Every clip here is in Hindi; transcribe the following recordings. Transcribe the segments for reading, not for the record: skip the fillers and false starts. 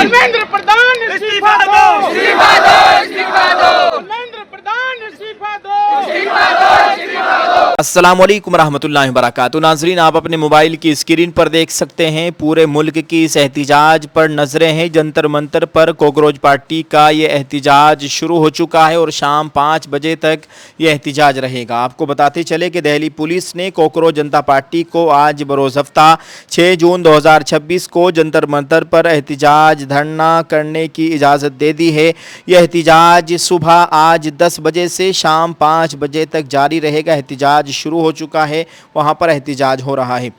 धर्मेंद्र प्रधान इस्तीफा दो, इस्तीफा दो, इस्तीफा दो। धर्मेंद्र प्रधान इस्तीफा दो, इस्तीफा दो, इस्तीफा दो। अस्सलाम वालेकुम रहमतुल्लाहि व बरकातुहू। नाज़रीन, आप अपने मोबाइल की स्क्रीन पर देख सकते हैं पूरे मुल्क की इस एहतिजाज पर नजरें हैं। जंतर मंतर पर कॉकरोच पार्टी का ये एहतिजाज शुरू हो चुका है और शाम 5 बजे तक ये एहतिजाज रहेगा। आपको बताते चले कि दिल्ली पुलिस ने कॉकरोच जनता पार्टी को आज बरोज़ हफ्ता 6 जून 2026 को जंतर मंतर पर एहतिजाज धरना करने की इजाज़त दे दी है। यह एहतिजाज सुबह आज 10 बजे से शाम 5 बजे तक जारी रहेगा। एहतिजाज शुरू हो चुका है, वहाँ पर एहतिजाज हो रहा है।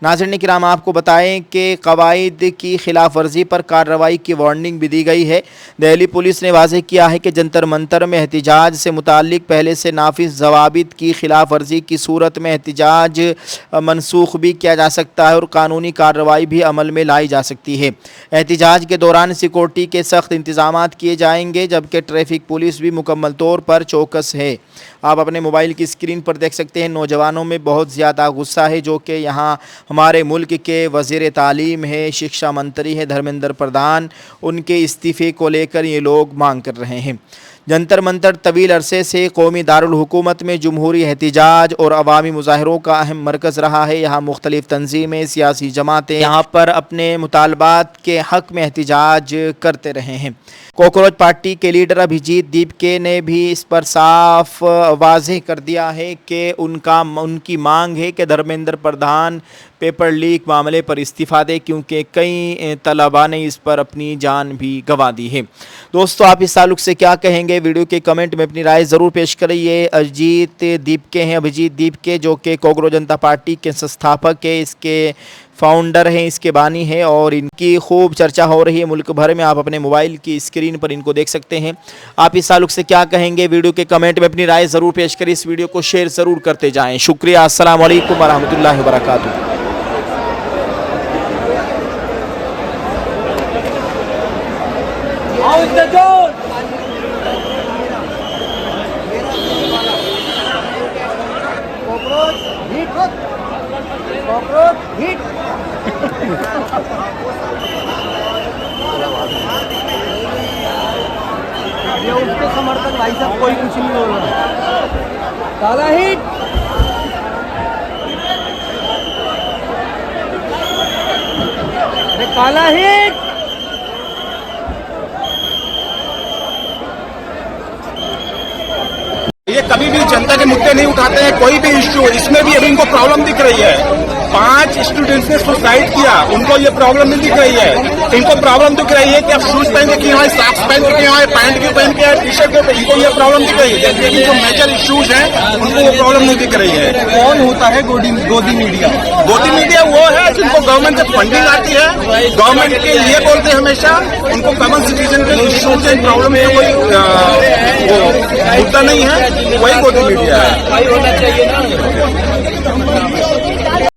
नाज़रीन किराम, आपको बताएं कि कवायद की खिलाफ वर्जी पर कार्रवाई की वार्निंग भी दी गई है। दिल्ली पुलिस ने वाज़ेह किया है कि जंतर मंतर में एहतिजाज से मुताल्लिक पहले से नाफिज ज़वाबित की खिलाफ वर्जी की सूरत में एहतिजाज मनसूख भी किया जा सकता है और कानूनी कार्रवाई भी अमल में लाई जा सकती है। एहतिजाज के दौरान सिक्योरिटी के सख्त इंतजाम किए जाएंगे, जबकि ट्रैफिक पुलिस भी मुकम्मल तौर पर चौकस है। आप अपने मोबाइल की स्क्रीन पर देख सकते हैं नौजवानों में बहुत ज़्यादा गुस्सा है, जो कि यहाँ हमारे मुल्क के वज़ीर तालीम है, शिक्षा मंत्री है धर्मेंद्र प्रधान, उनके इस्तीफ़े को लेकर ये लोग मांग कर रहे हैं। जंतर मंतर तवील अरसे से कौमी दारुल हुकूमत में जमहूरी एहतिजाज और अवामी मुजाहरों का अहम मरकज़ रहा है। यहाँ मुख्तलिफ तंजीमें, सियासी जमातें यहाँ पर अपने मुतालबात के हक़ में एहतिजाज करते रहे हैं। कॉकरोच पार्टी के लीडर अभिजीत दीपके ने भी इस पर साफ वाज़ेह कर दिया है कि उनकी मांग है कि धर्मेंद्र प्रधान पेपर लीक मामले पर इस्तीफ़ा दे, क्योंकि कई तलबा ने इस पर अपनी जान भी गंवा दी है। दोस्तों, आप इस ताल्लुक़ से क्या कहेंगे? वीडियो के कमेंट में अपनी राय ज़रूर पेश करिए। अभिजीत दीपके जो कि कॉकरोच जनता पार्टी के संस्थापक है, इसके फाउंडर हैं, इसके बानी हैं और इनकी खूब चर्चा हो रही है मुल्क भर में। आप अपने मोबाइल की स्क्रीन पर इनको देख सकते हैं। आप इस ताल्लुक़ से क्या कहेंगे? वीडियो के कमेंट में अपनी राय ज़रूर पेश करिए। इस वीडियो को शेयर ज़रूर करते जाएँ। शुक्रिया। अस्सलाम वालेकुम वरहमतुल्लाहि वबरकातुहू। ये उसके समर्थक भाई साहब कोई कुछ नहीं बोल रहा। काला हिट, अरे काला हिट। ये कभी भी जनता के मुद्दे नहीं उठाते हैं, कोई भी इश्यू। इसमें भी अभी इनको प्रॉब्लम दिख रही है। 5 स्टूडेंट्स ने सुसाइड किया, उनको ये प्रॉब्लम नहीं दिख रही है। इनको प्रॉब्लम दिख रही है कि आप शूज पहन के क्यों आए, सॉक्स पहन के क्यों आए, पैंट क्यों पहन के आए, टी शर्ट क्यों, इनको ये प्रॉब्लम दिख रही है। जबकि जो मेजर इश्यूज हैं उनको वो प्रॉब्लम नहीं दिख रही है। कौन होता है गोदी मीडिया? गोदी मीडिया वो है जिनको गवर्नमेंट से फंडिंग आती है, गवर्नमेंट के लिए बोलते हैं हमेशा। उनको कॉमन सिटीजन के इश्यूज एंड प्रॉब्लम में कोई मुद्दा नहीं है, वही गोदी मीडिया है।